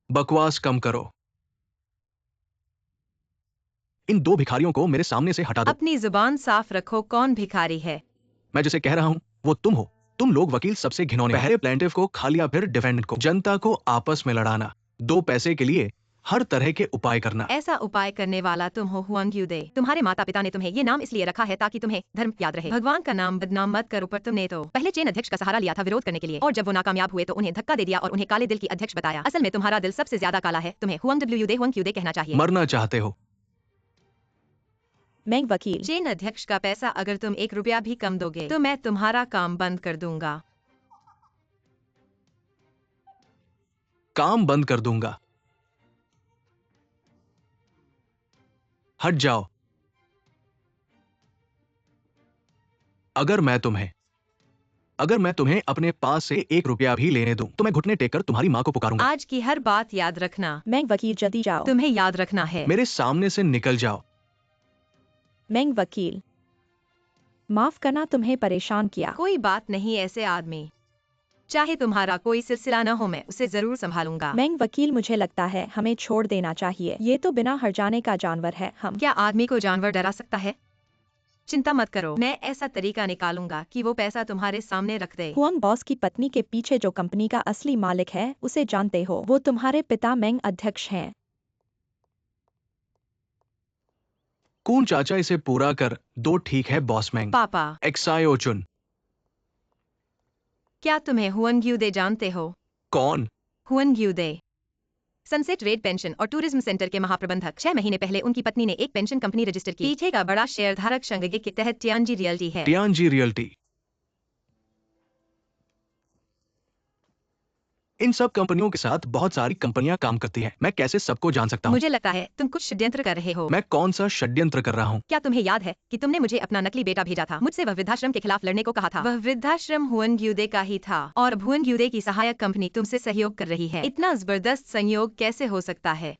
बकवास कम करो। इन दो भिखारियों को मेरे सामने से हटा दो। अपनी जुबान साफ रखो, कौन भिखारी है? मैं जिसे कह रहा हूं वो तुम हो। तुम लोग वकील सबसे घिनौने हो। पहले प्लेंटिफ को खा लिया, फिर डिफेंडेंट को। जनता को आपस में लड़ाना, दो पैसे के लिए हर तरह के उपाय करना। ऐसा उपाय करने वाला तुम हो हुआंग यूदे। तुम्हारे माता पिता ने तुम्हें ये नाम इसलिए रखा है ताकि तुम्हें धर्म याद रहे। भगवान का नाम बदनाम मत करो। पर तुमने तो पहले चेन अध्यक्ष का सहारा लिया था विरोध करने के लिए, और जब वो नाकामयाब हुए तो उन्हें धक्का दे दिया और उन्हें काले दिल की अध्यक्ष बताया। असल में तुम्हारा दिल सबसे ज्यादा काला है। तुम्हें हुआंग यूदे कहना चाहिए। मरना चाहते हो? मैंग वकील। चेन अध्यक्ष का पैसा अगर तुम 1 रुपया भी कम दोगे तो मैं तुम्हारा काम बंद कर दूंगा। काम बंद कर दूंगा? हट जाओ। अगर मैं तुम्हें अपने पास से 1 रुपया भी लेने दूं तो मैं घुटने टेक कर तुम्हारी मां को पुकारूंगा। आज की हर बात याद रखना। मैंग वकील जल्दी जाओ। तुम्हें याद रखना है। मेरे सामने से निकल जाओ। मैंग वकील, माफ करना तुम्हें परेशान किया। कोई बात नहीं, ऐसे आदमी चाहे तुम्हारा कोई सिलसिला न हो मैं उसे जरूर संभालूंगा। मैंग वकील, मुझे लगता है हमें छोड़ देना चाहिए। ये तो बिना हर्जाने का जानवर है। हम क्या आदमी को जानवर डरा सकता है? चिंता मत करो, मैं ऐसा तरीका निकालूंगा कि वो पैसा तुम्हारे सामने रख दे। हुआंग बॉस की पत्नी के पीछे जो कंपनी का असली मालिक है उसे जानते हो? वो तुम्हारे पिता मैंग अध्यक्ष हैं। कून चाचा, इसे पूरा कर दो। ठीक है बॉस मैंग। पापा, एक्सायो चुन। क्या तुम्हें हुआंग यूदे जानते हो? कौन? हुआंग यूदे सनसेट रेड पेंशन और टूरिज्म सेंटर के महाप्रबंधक। 6 महीने पहले उनकी पत्नी ने एक पेंशन कंपनी रजिस्टर की। पीछे का बड़ा शेयरधारक शंगगे के तहत टियानजी रियल्टी है। टियानजी रियल्टी। इन सब कंपनियों के साथ बहुत सारी कंपनियां काम करती हैं। मैं कैसे सबको जान सकता हूँ? मुझे लगता है तुम कुछ षड्यंत्र कर रहे हो। मैं कौन सा षड्यंत्र कर रहा हूँ? क्या तुम्हें याद है कि तुमने मुझे अपना नकली बेटा भेजा था? मुझसे वह वृद्धाश्रम के खिलाफ लड़ने को कहा था। वह वृद्धाश्रम हुआंग यूदे का ही था और हुआंग यूदे की सहायक कंपनी तुमसे सहयोग कर रही है। इतना जबरदस्त संयोग कैसे हो सकता है?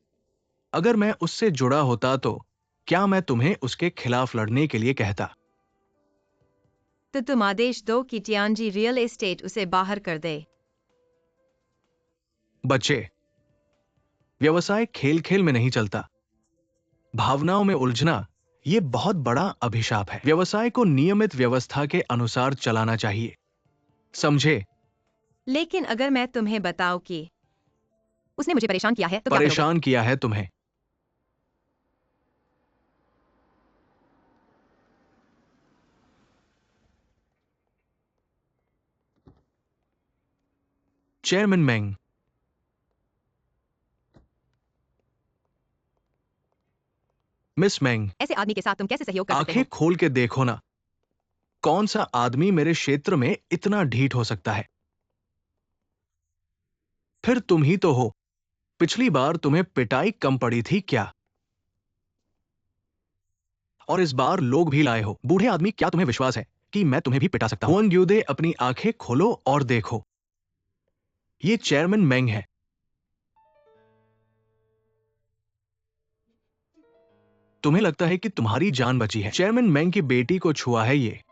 अगर मैं उससे जुड़ा होता तो क्या मैं तुम्हें उसके खिलाफ लड़ने के लिए कहता? तो तुम आदेश दो कि टियानजी रियल एस्टेट उसे बाहर कर दे। बच्चे, व्यवसाय खेल खेल में नहीं चलता। भावनाओं में उलझना ये बहुत बड़ा अभिशाप है। व्यवसाय को नियमित व्यवस्था के अनुसार चलाना चाहिए, समझे? लेकिन अगर मैं तुम्हें बताऊं कि उसने मुझे परेशान किया है तो क्या करोगे? परेशान किया है तुम्हें? चेयरमैन मैंग, मिस मैंग, ऐसे आदमी के साथ तुम कैसे सहयोग कर सकते हो? आंखें खोल के देखो ना। कौन सा आदमी मेरे क्षेत्र में इतना ढीठ हो सकता है? फिर तुम ही तो हो। पिछली बार तुम्हें पिटाई कम पड़ी थी क्या? और इस बार लोग भी लाए हो। बूढ़े आदमी, क्या तुम्हें विश्वास है कि मैं तुम्हें भी पिटा सकता हूं? हुआंग यूदे, अपनी आंखें खोलो और देखो। ये चेयरमैन मैंग है। तुम्हें लगता है कि तुम्हारी जान बची है। चेयरमैन मैंग की बेटी को छुआ है ये।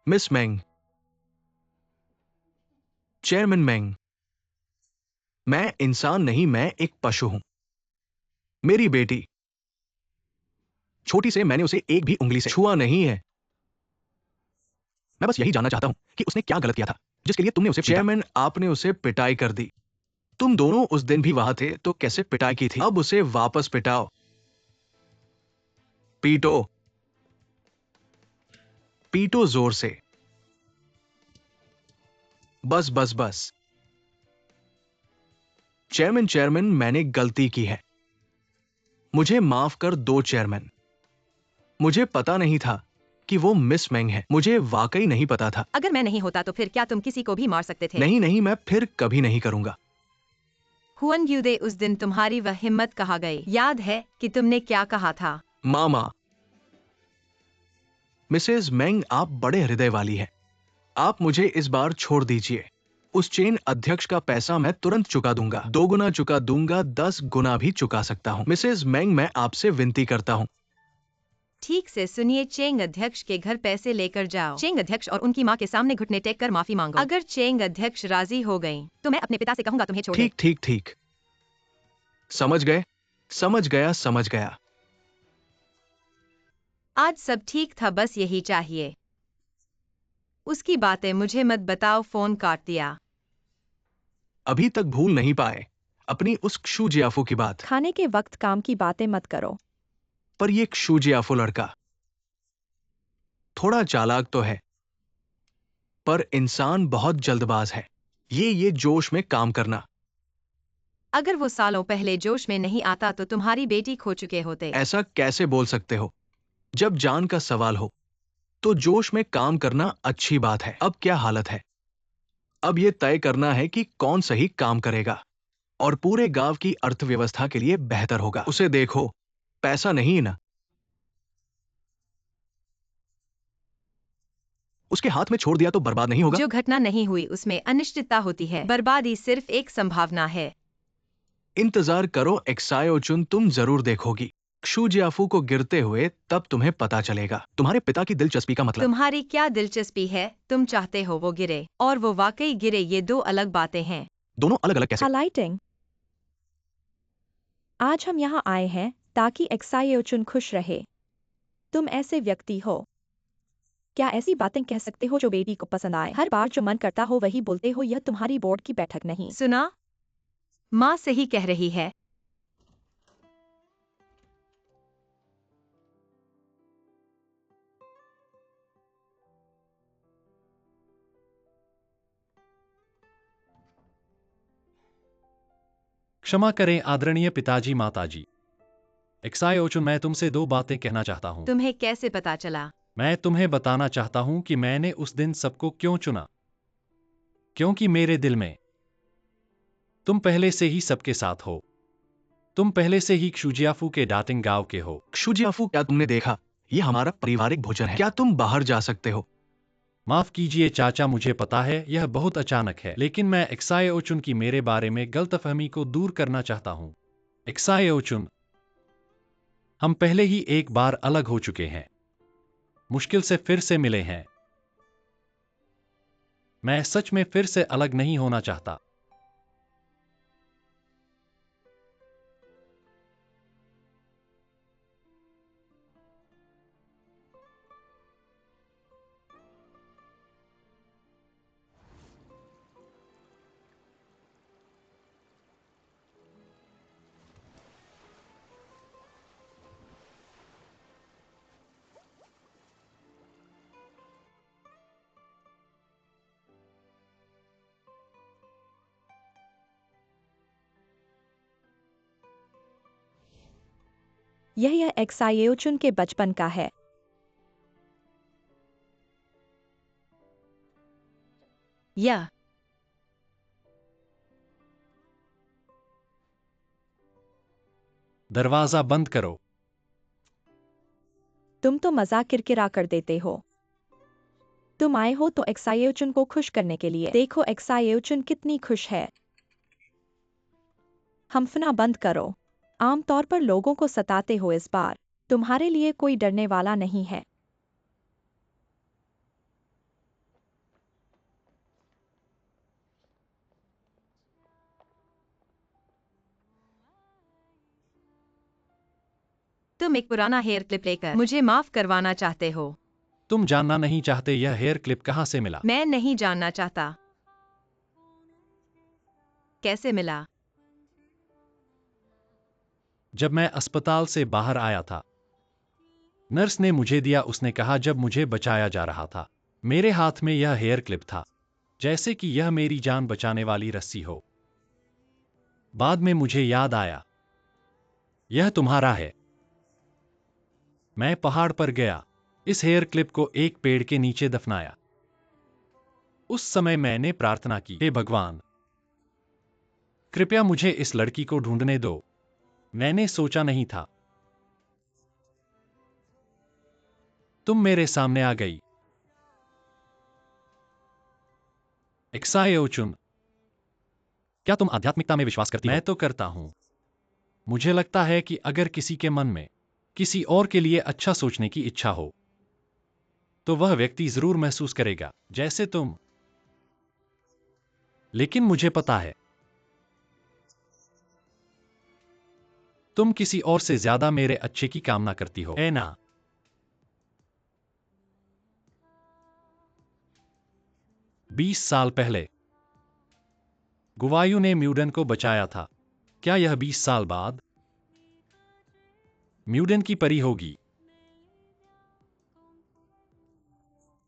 मिस मैंग, चेयरमैन मैंग, मैं इंसान नहीं, मैं एक पशु हूं। मेरी बेटी छोटी से, मैंने उसे एक भी उंगली से छुआ नहीं है। मैं बस यही जानना चाहता हूं कि उसने क्या गलत किया था जिसके लिए तुमने उसे पीटा। चेयरमैन, आपने उसे पिटाई कर दी। तुम दोनों उस दिन भी वहां थे तो कैसे पिटाई की थी? अब उसे वापस पिटाओ। पीटो, पीटो जोर से। बस बस बस। चेयरमैन, चेयरमैन, मैंने गलती की है। मुझे माफ कर दो चेयरमैन। मुझे पता नहीं था कि वो मिस मैंग है। मुझे वाकई नहीं पता था। अगर मैं नहीं होता तो फिर क्या तुम किसी को भी मार सकते थे? नहीं नहीं, मैं फिर कभी नहीं करूंगा। हुआंग यूदे, उस दिन तुम्हारी वह हिम्मत कहाँ गई? याद है कि तुमने क्या कहा था? मामा, मिसेज मैंग, आप बड़े हृदय वाली हैं। आप मुझे इस बार छोड़ दीजिए। उस चेन अध्यक्ष का पैसा मैं तुरंत चुका दूंगा। 2 गुना चुका दूंगा, 10 गुना भी चुका सकता हूं। मिसेज मैंग, मैं आपसे विनती करता हूं। ठीक से सुनिए, चेंग अध्यक्ष के घर पैसे लेकर जाओ। चेंग अध्यक्ष और उनकी माँ के सामने घुटने टेक कर माफी मांगो। अगर चेंग अध्यक्ष राजी हो गई तो मैं अपने पिता से कहूंगा तुम्हें छोड़ दे। ठीक ठीक ठीक। समझ गए? समझ गया, समझ गया। आज सब ठीक था, बस यही चाहिए। उसकी बातें मुझे मत बताओ, फोन काट दिया। अभी तक भूल नहीं पाए अपनी उस क्षु जियाफू की बात। खाने के वक्त काम की बातें मत करो। पर ये क्षु जियाफू लड़का थोड़ा चालाक तो है, पर इंसान बहुत जल्दबाज है। ये जोश में काम करना। अगर वो सालों पहले जोश में नहीं आता तो तुम्हारी बेटी खो चुके होते। ऐसा कैसे बोल सकते हो? जब जान का सवाल हो तो जोश में काम करना अच्छी बात है। अब क्या हालत है? अब ये तय करना है कि कौन सही काम करेगा और पूरे गांव की अर्थव्यवस्था के लिए बेहतर होगा। उसे देखो, पैसा नहीं है ना, उसके हाथ में छोड़ दिया तो बर्बाद नहीं होगा। जो घटना नहीं हुई उसमें अनिश्चितता होती है, बर्बादी सिर्फ एक संभावना है। इंतजार करो एक्सायोचुन, तुम जरूर देखोगी क्षु जियाफू को गिरते हुए, तब तुम्हें पता चलेगा। तुम्हारे पिता की दिलचस्पी का मतलब। तुम्हारी क्या दिलचस्पी है? तुम चाहते हो वो गिरे और वो वाकई गिरे, ये दो अलग बातें हैं। दोनों अलग अलग कैसे? हाइलाइटिंग। आज हम यहाँ आए हैं ताकि एक्सायोचुन खुश रहे। तुम ऐसे व्यक्ति हो, क्या ऐसी बातें कह सकते हो जो बेटी को पसंद आए? हर बार जो मन करता हो वही बोलते हो। यह तुम्हारी बोर्ड की बैठक नहीं। सुना? माँ सही कह रही है। क्षमा करें आदरणीय पिताजी माताजी। एक्सायोचुन, मैं तुमसे दो बातें कहना चाहता हूँ। तुम्हें कैसे पता चला? मैं तुम्हें बताना चाहता हूँ कि मैंने उस दिन सबको क्यों चुना। क्योंकि मेरे दिल में तुम पहले से ही सबके साथ हो। तुम पहले से ही क्षुजियाफू के डाटिंग गांव के हो। क्षु जियाफू, क्या तुमने देखा? ये हमारा पारिवारिक भोजन है। क्या तुम बाहर जा सकते हो? माफ कीजिए चाचा, मुझे पता है यह बहुत अचानक है, लेकिन मैं एक्सायोचुन की मेरे बारे में गलतफहमी को दूर करना चाहता हूँ। एक्सायोचुन, हम पहले ही एक बार अलग हो चुके हैं, मुश्किल से फिर से मिले हैं। मैं सच में फिर से अलग नहीं होना चाहता। यह एक्सायोचुन के बचपन का है। या दरवाजा बंद करो। तुम तो मजाक किरकिरा कर देते हो। तुम आए हो तो एक्सायोचुन को खुश करने के लिए। देखो एक्सायोचुन कितनी खुश है। हम्फना बंद करो। आमतौर पर लोगों को सताते हो, इस बार तुम्हारे लिए कोई डरने वाला नहीं है। तुम एक पुराना हेयर क्लिप लेकर मुझे माफ करवाना चाहते हो। तुम जानना नहीं चाहते यह हेयर क्लिप कहाँ से मिला? मैं नहीं जानना चाहता। कैसे मिला? जब मैं अस्पताल से बाहर आया था, नर्स ने मुझे दिया। उसने कहा जब मुझे बचाया जा रहा था। मेरे हाथ में यह हेयर क्लिप था, जैसे कि यह मेरी जान बचाने वाली रस्सी हो। बाद में मुझे याद आया, यह तुम्हारा है। मैं पहाड़ पर गया, इस हेयर क्लिप को एक पेड़ के नीचे दफनाया। उस समय मैंने प्रार्थना की, हे भगवान, कृपया मुझे इस लड़की को ढूंढने दो। मैंने सोचा नहीं था तुम मेरे सामने आ गई। एक्सायोचुन, क्या तुम आध्यात्मिकता में विश्वास करती हो? मैं तो करता हूं। मुझे लगता है कि अगर किसी के मन में किसी और के लिए अच्छा सोचने की इच्छा हो, तो वह व्यक्ति जरूर महसूस करेगा जैसे तुम। लेकिन मुझे पता है तुम किसी और से ज्यादा मेरे अच्छे की कामना करती हो, है ना? 20 साल पहले गुवायु ने म्यूडन को बचाया था। क्या यह 20 साल बाद म्यूडन की परी होगी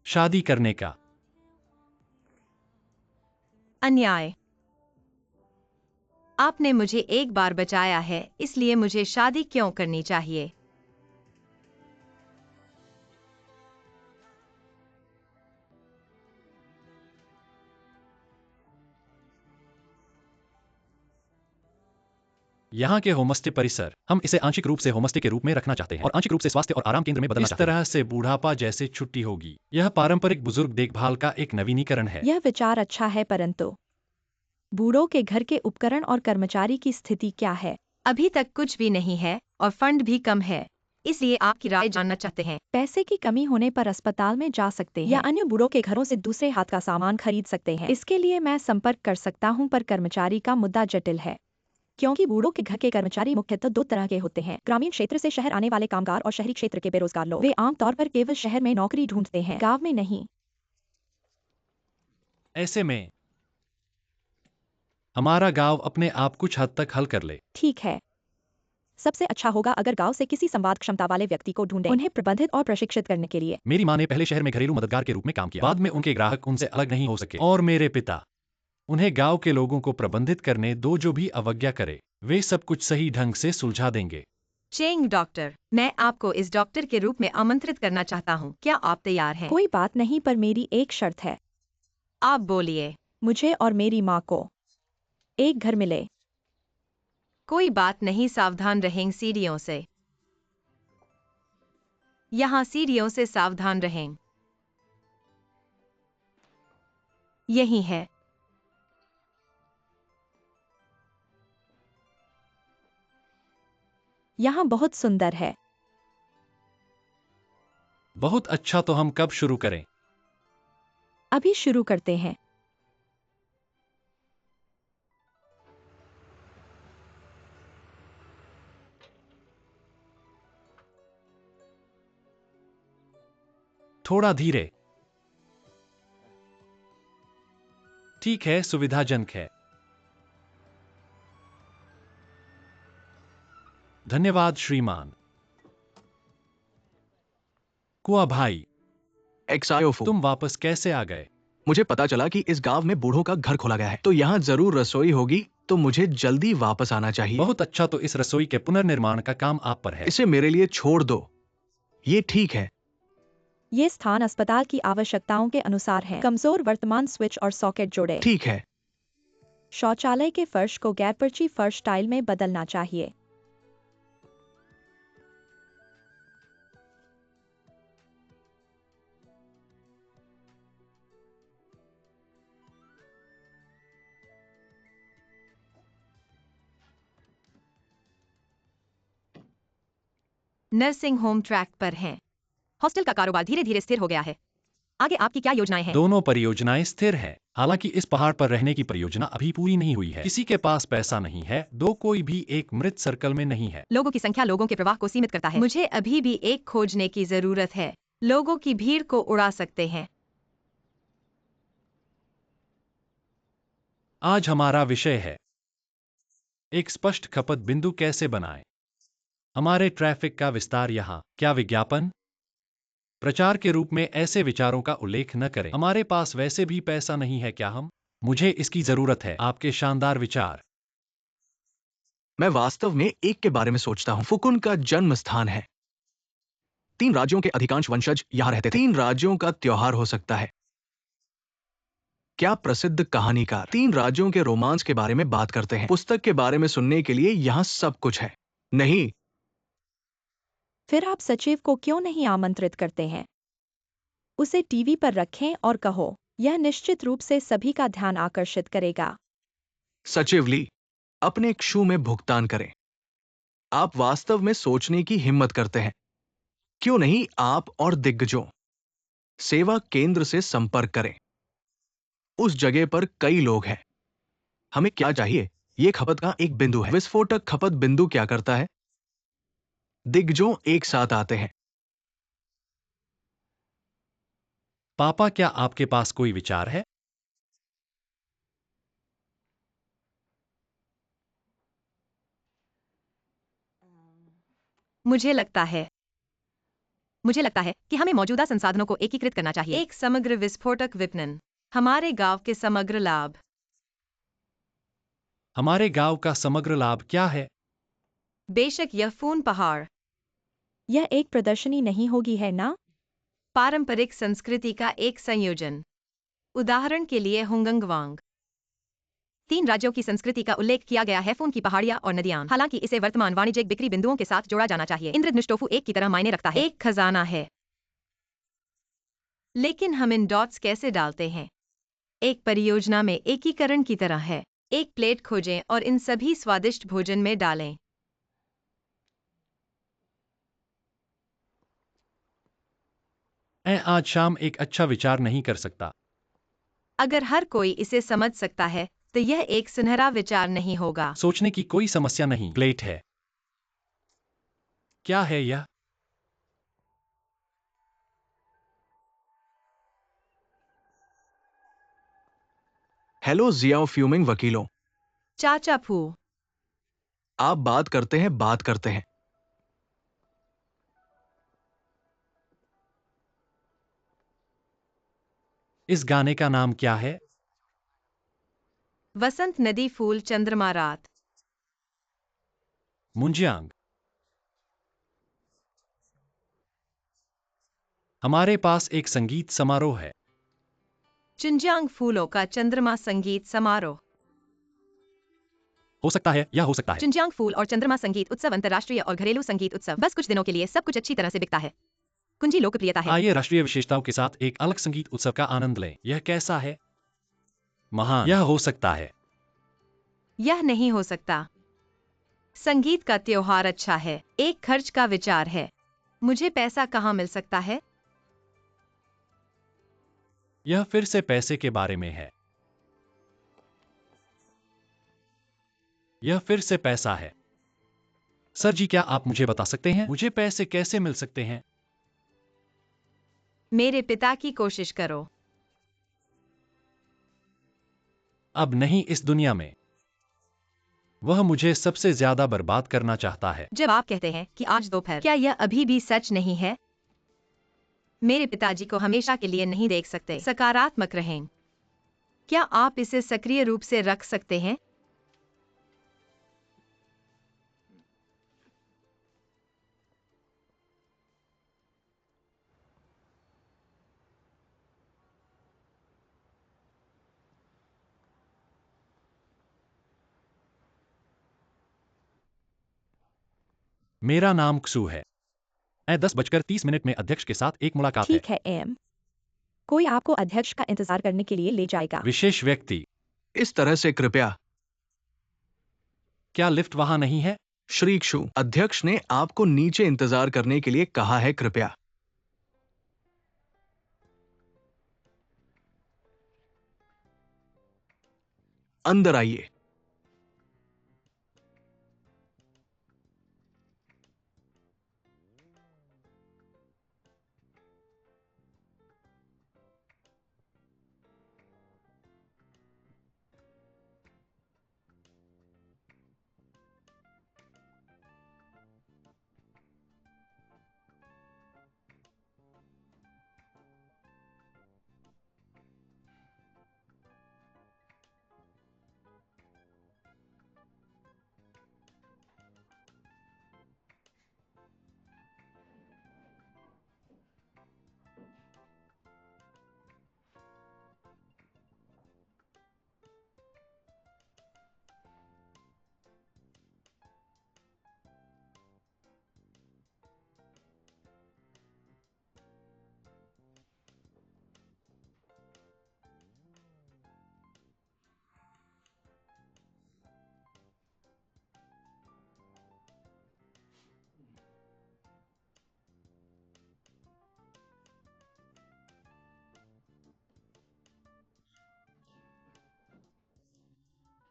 शादी करने का? अन्याय। आपने मुझे एक बार बचाया है, इसलिए मुझे शादी क्यों करनी चाहिए? यहाँ के होमस्टे परिसर, हम इसे आंशिक रूप से होमस्टे के रूप में रखना चाहते हैं और आंशिक रूप से स्वास्थ्य और आराम केंद्र में बदलना चाहते हैं। इस तरह से बुढ़ापा जैसे छुट्टी होगी। यह पारंपरिक बुजुर्ग देखभाल का एक नवीनीकरण है। यह विचार अच्छा है, परंतु बूढ़ों के घर के उपकरण और कर्मचारी की स्थिति क्या है? अभी तक कुछ भी नहीं है और फंड भी कम है, इसलिए आपकी राय जानना चाहते हैं। पैसे की कमी होने पर अस्पताल में जा सकते हैं या अन्य बूढ़ों के घरों से दूसरे हाथ का सामान खरीद सकते हैं। इसके लिए मैं संपर्क कर सकता हूं, पर कर्मचारी का मुद्दा जटिल है, क्योंकि बूढ़ों के घर के कर्मचारी मुख्यतः दो तरह के होते हैं: ग्रामीण क्षेत्र से शहर आने वाले कामगार और शहरी क्षेत्र के बेरोजगार लोग। वे आमतौर पर केवल शहर में नौकरी ढूंढते हैं, गांव में नहीं। ऐसे में हमारा गांव अपने आप कुछ हद तक हल कर ले। ठीक है, सबसे अच्छा होगा अगर गांव से किसी संवाद क्षमता वाले व्यक्ति को ढूंढें, उन्हें प्रबंधित और प्रशिक्षित करने के लिए। मेरी माँ ने पहले शहर में घरेलू मददगार के रूप में काम किया। बाद में उनके ग्राहक उनसे अलग नहीं हो सके और मेरे पिता उन्हें गांव के लोगों को प्रबंधित करने दो। जो भी अवज्ञा करे, वे सब कुछ सही ढंग से सुलझा देंगे। चेंग डॉक्टर, मैं आपको इस डॉक्टर के रूप में आमंत्रित करना चाहता हूँ। क्या आप तैयार हैं? कोई बात नहीं, पर मेरी एक शर्त है। आप बोलिए। मुझे और मेरी माँ को एक घर मिले। कोई बात नहीं, सावधान रहें सीढ़ियों से। यहाँ सीढ़ियों से सावधान रहें। यही है। यहाँ बहुत सुंदर है। बहुत अच्छा, तो हम कब शुरू करें? अभी शुरू करते हैं। थोड़ा धीरे। ठीक है, सुविधाजनक है। धन्यवाद श्रीमान। कुआ भाई, एक्सायोफो, तुम वापस कैसे आ गए? मुझे पता चला कि इस गांव में बूढ़ों का घर खोला गया है, तो यहाँ जरूर रसोई होगी, तो मुझे जल्दी वापस आना चाहिए। बहुत अच्छा, तो इस रसोई के पुनर्निर्माण का काम आप पर है। इसे मेरे लिए छोड़ दो, ये ठीक है। ये स्थान अस्पताल की आवश्यकताओं के अनुसार है। कमजोर वर्तमान स्विच और सॉकेट जोड़े। ठीक है। शौचालय के फर्श को गैरपर्ची फर्श टाइल में बदलना चाहिए। नर्सिंग होम ट्रैक पर हैं। हॉस्टल का कारोबार धीरे धीरे स्थिर हो गया है। आगे आपकी क्या योजनाएं हैं? दोनों परियोजनाएं स्थिर हैं। हालांकि इस पहाड़ पर रहने की परियोजना अभी पूरी नहीं हुई है। किसी के पास पैसा नहीं है। दो कोई भी एक मृत सर्कल में नहीं है। लोगों की संख्या लोगों के प्रवाह को सीमित करता है। मुझे अभी भी एक खोजने की जरूरत है। लोगों की भीड़ को उड़ा सकते हैं। आज हमारा विषय है एक स्पष्ट खपत बिंदु कैसे बनाएं। हमारे ट्रैफिक का विस्तार यहाँ। क्या विज्ञापन प्रचार के रूप में ऐसे विचारों का उल्लेख न करें? हमारे पास वैसे भी पैसा नहीं है। क्या हम? मुझे इसकी जरूरत है। आपके शानदार विचार। मैं वास्तव में एक के बारे में सोचता हूँ। फुकुन का जन्म स्थान है। 3 राज्यों के अधिकांश वंशज यहाँ रहते थे। 3 राज्यों का त्योहार हो सकता है। क्या प्रसिद्ध कहानीकार 3 राज्यों के रोमांस के बारे में बात करते हैं? पुस्तक के बारे में सुनने के लिए यहाँ सब कुछ है। नहीं, फिर आप सचिव को क्यों नहीं आमंत्रित करते हैं? उसे टीवी पर रखें और कहो, यह निश्चित रूप से सभी का ध्यान आकर्षित करेगा। सचिव ली, अपने क्षु में भुगतान करें। आप वास्तव में सोचने की हिम्मत करते हैं। क्यों नहीं आप और दिग्गजों सेवा केंद्र से संपर्क करें। उस जगह पर कई लोग हैं। हमें क्या चाहिए? यह खपत का एक बिंदु है। विस्फोटक खपत बिंदु क्या करता है? दिग्गजों एक साथ आते हैं। पापा, क्या आपके पास कोई विचार है? मुझे लगता है मुझे लगता है कि हमें मौजूदा संसाधनों को एकीकृत करना चाहिए। एक समग्र विस्फोटक विपणन, हमारे गांव के समग्र लाभ। हमारे गांव का समग्र लाभ क्या है? बेशक यह फून पहाड़, यह एक प्रदर्शनी नहीं होगी, है ना? पारंपरिक संस्कृति का एक संयोजन। उदाहरण के लिए हुंगंगवांग। 3 राज्यों की संस्कृति का उल्लेख किया गया है, फून की पहाड़ियां और नदियां। हालांकि इसे वर्तमान वाणिज्यिक बिक्री बिंदुओं के साथ जोड़ा जाना चाहिए। इंद्रधनुष टोफू एक की तरह मायने रखता है, एक खजाना है। लेकिन हम इन डॉट्स कैसे डालते हैं? एक परियोजना में एकीकरण की तरह है। एक प्लेट खोजें और इन सभी स्वादिष्ट भोजन में डालें। मैं आज शाम एक अच्छा विचार नहीं कर सकता। अगर हर कोई इसे समझ सकता है तो यह एक सुनहरा विचार नहीं होगा। सोचने की कोई समस्या नहीं। प्लेट है। क्या है यह? हेलो जियाओ फ्यूमिंग वकीलों, चाचा फू, आप बात करते हैं। इस गाने का नाम क्या है? वसंत नदी फूल चंद्रमा रात। मुंजियांग। हमारे पास एक संगीत समारोह है। चुंजियांग फूलों का चंद्रमा संगीत समारोह। हो सकता है, यह हो सकता है। चुंजियांग फूल और चंद्रमा संगीत उत्सव अंतर्राष्ट्रीय और घरेलू संगीत उत्सव। बस कुछ दिनों के लिए सब कुछ अच्छी तरह से बिकता है। कुंजी लोकप्रियता है। आइए राष्ट्रीय विशेषताओं के साथ एक अलग संगीत उत्सव का आनंद लें। यह कैसा है? महान। यह हो सकता है। यह नहीं हो सकता। संगीत का त्योहार अच्छा है, एक खर्च का विचार है। मुझे पैसा कहाँ मिल सकता है? यह फिर से पैसे के बारे में है। यह फिर से पैसा है। सर जी, क्या आप मुझे बता सकते हैं मुझे पैसे कैसे मिल सकते हैं? मेरे पिता की कोशिश करो। अब नहीं, इस दुनिया में। वह मुझे सबसे ज्यादा बर्बाद करना चाहता है। जब आप कहते हैं कि आज दोपहर, क्या यह अभी भी सच नहीं है? मेरे पिताजी को हमेशा के लिए नहीं देख सकते। सकारात्मक रहें। क्या आप इसे सक्रिय रूप से रख सकते हैं? मेरा नाम क्सू है। मैं 10:30 में अध्यक्ष के साथ एक मुलाकात है। ठीक है एम। कोई आपको अध्यक्ष का इंतजार करने के लिए ले जाएगा। विशेष व्यक्ति। इस तरह से कृपया। क्या लिफ्ट वहां नहीं है? श्री क्षु, अध्यक्ष ने आपको नीचे इंतजार करने के लिए कहा है, कृपया। अंदर आइए।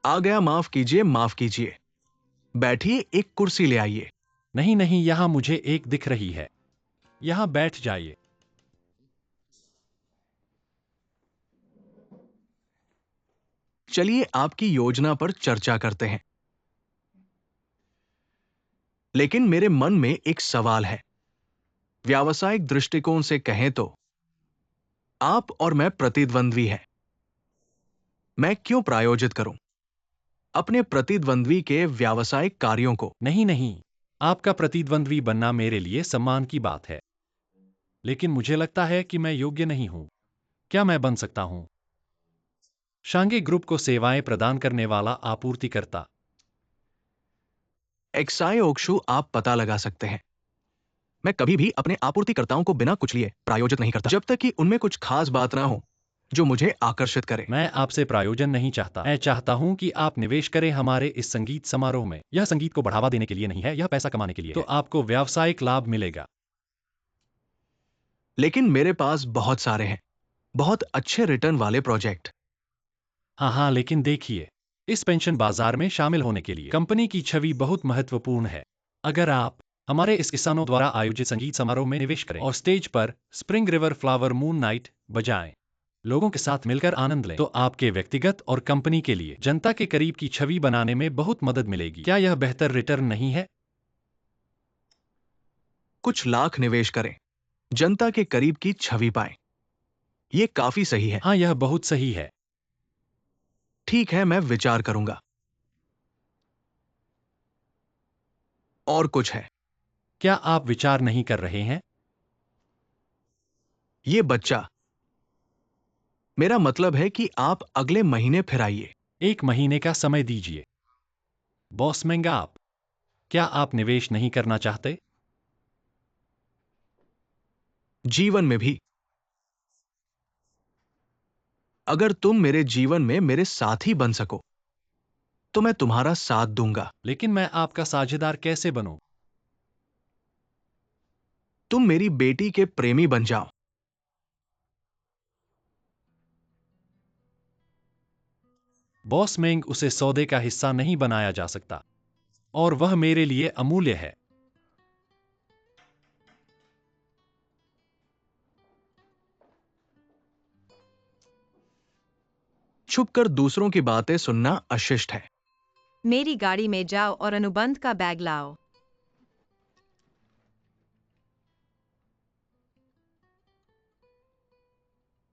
आ गया, माफ कीजिए, माफ कीजिए। बैठिए, एक कुर्सी ले आइए। नहीं नहीं, यहाँ मुझे एक दिख रही है। यहाँ बैठ जाइए। चलिए आपकी योजना पर चर्चा करते हैं। लेकिन मेरे मन में एक सवाल है। व्यावसायिक दृष्टिकोण से कहें तो आप और मैं प्रतिद्वंद्वी हैं। मैं क्यों प्रायोजित करूं अपने प्रतिद्वंद्वी के व्यावसायिक कार्यों को? नहीं नहीं, आपका प्रतिद्वंद्वी बनना मेरे लिए सम्मान की बात है, लेकिन मुझे लगता है कि मैं योग्य नहीं हूं। क्या मैं बन सकता हूं? शांघे ग्रुप को सेवाएं प्रदान करने वाला आपूर्तिकर्ता। एक्साई ओक्शु आप पता लगा सकते हैं। मैं कभी भी अपने आपूर्तिकर्ताओं को बिना कुछ लिए प्रायोजित नहीं करता, जब तक कि उनमें कुछ खास बात ना हो जो मुझे आकर्षित करे। मैं आपसे प्रायोजन नहीं चाहता। मैं चाहता हूं कि आप निवेश करें हमारे इस संगीत समारोह में। यह संगीत को बढ़ावा देने के लिए नहीं है, यह पैसा कमाने के लिए तो है। आपको व्यावसायिक लाभ मिलेगा। लेकिन मेरे पास बहुत सारे हैं, बहुत अच्छे रिटर्न वाले प्रोजेक्ट। हाँ, लेकिन देखिए, इस पेंशन बाजार में शामिल होने के लिए कंपनी की छवि बहुत महत्वपूर्ण है। अगर आप हमारे इस किसानों द्वारा आयोजित संगीत समारोह में निवेश करें और स्टेज पर spring river flower moon night बजाएं, लोगों के साथ मिलकर आनंद लें, तो आपके व्यक्तिगत और कंपनी के लिए जनता के करीब की छवि बनाने में बहुत मदद मिलेगी। क्या यह बेहतर रिटर्न नहीं है? कुछ लाख निवेश करें, जनता के करीब की छवि पाएं। यह काफी सही है। हाँ, यह बहुत सही है। ठीक है, मैं विचार करूंगा। और कुछ है? क्या आप विचार नहीं कर रहे हैं? ये बच्चा, मेरा मतलब है कि आप अगले महीने फिर आइए। 1 महीने का समय दीजिए। बॉस मेंगा, क्या आप निवेश नहीं करना चाहते? जीवन में भी। अगर तुम मेरे जीवन में मेरे साथी बन सको तो मैं तुम्हारा साथ दूंगा। लेकिन मैं आपका साझेदार कैसे बनूं? तुम मेरी बेटी के प्रेमी बन जाओ। बॉस मेंग, उसे सौदे का हिस्सा नहीं बनाया जा सकता और वह मेरे लिए अमूल्य है। छुपकर दूसरों की बातें सुनना अशिष्ट है। मेरी गाड़ी में जाओ और अनुबंध का बैग लाओ।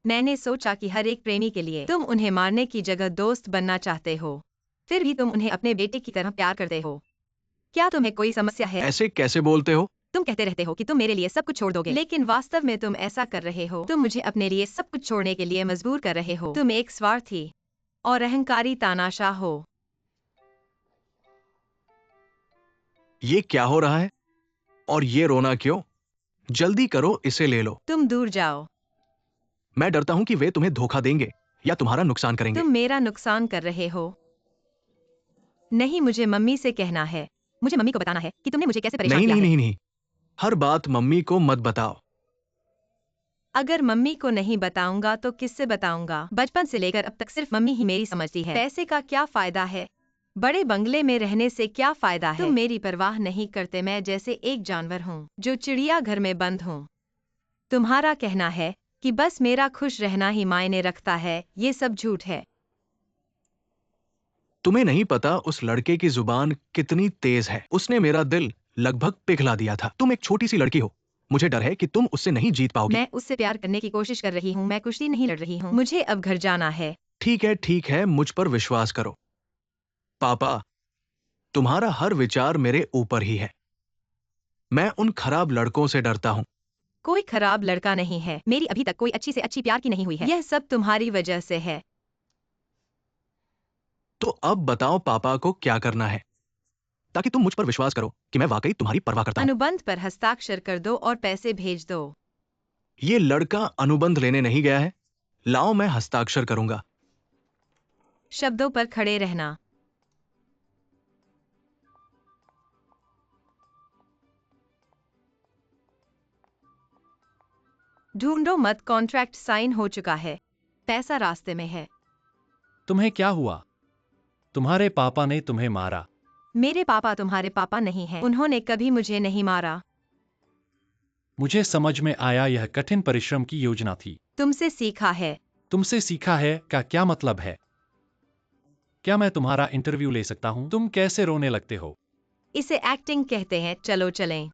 मैंने सोचा कि हर एक प्रेमी के लिए तुम उन्हें मारने की जगह दोस्त बनना चाहते हो, फिर भी तुम उन्हें अपने बेटे की तरह प्यार करते हो। क्या तुम्हें कोई समस्या है? ऐसे कैसे बोलते हो? तुम कहते रहते हो कि तुम मेरे लिए सब कुछ छोड़ दोगे, लेकिन वास्तव में तुम ऐसा कर रहे हो। तुम मुझे अपने लिए सब कुछ छोड़ने के लिए मजबूर कर रहे हो। तुम एक स्वार्थी और अहंकारी तानाशाह हो। ये क्या हो रहा है? और ये रोना क्यों? जल्दी करो, इसे ले लो। तुम दूर जाओ। मैं डरता हूं कि वे तुम्हें धोखा देंगे या तुम्हारा नुकसान करेंगे। तुम मेरा नुकसान कर रहे हो। नहीं, मुझे मम्मी से कहना है। मुझे मम्मी को बताना है कि तुमने मुझे कैसे परेशान नहीं किया नहीं है। नहीं नहीं, हर बात मम्मी को मत बताओ। अगर मम्मी को नहीं बताऊंगा तो किससे बताऊंगा? बचपन से लेकर अब तक सिर्फ मम्मी ही मेरी समझती है। पैसे का क्या फायदा है? बड़े बंगले में रहने से क्या फायदा है? तुम मेरी परवाह नहीं करते। मैं जैसे एक जानवर हूँ जो चिड़ियाघर में बंद हूँ। तुम्हारा कहना है कि बस मेरा खुश रहना ही मायने रखता है। ये सब झूठ है। तुम्हें नहीं पता उस लड़के की जुबान कितनी तेज है। उसने मेरा दिल लगभग पिघला दिया था। तुम एक छोटी सी लड़की हो। मुझे डर है कि तुम उससे नहीं जीत पाओगी। मैं उससे प्यार करने की कोशिश कर रही हूँ। मैं कुश्ती नहीं लड़ रही हूँ। मुझे अब घर जाना है। ठीक है, मुझ पर विश्वास करो। पापा, तुम्हारा हर विचार मेरे ऊपर ही है। मैं उन खराब लड़कों से डरता हूँ। कोई खराब लड़का नहीं है। मेरी अभी तक कोई अच्छी से अच्छी प्यार की नहीं हुई है। यह सब तुम्हारी वजह से है। तो अब बताओ पापा को क्या करना है, ताकि तुम मुझ पर विश्वास करो कि मैं वाकई तुम्हारी परवाह करता हूं। अनुबंध पर हस्ताक्षर कर दो और पैसे भेज दो। ये लड़का अनुबंध लेने नहीं गया है। लाओ, मैं हस्ताक्षर करूंगा। शब्दों पर खड़े रहना। ढूंढो मत, कॉन्ट्रैक्ट साइन हो चुका है। पैसा रास्ते में है। तुम्हें क्या हुआ? तुम्हारे पापा ने तुम्हें मारा। मेरे पापा तुम्हारे पापा नहीं हैं। उन्होंने कभी मुझे नहीं मारा। मुझे समझ में आया यह कठिन परिश्रम की योजना थी। तुमसे सीखा है। तुमसे सीखा है का क्या मतलब है? क्या मैं तुम्हारा इंटरव्यू ले सकता हूँ? तुम कैसे रोने लगते हो? इसे एक्टिंग कहते हैं। चलो चलें।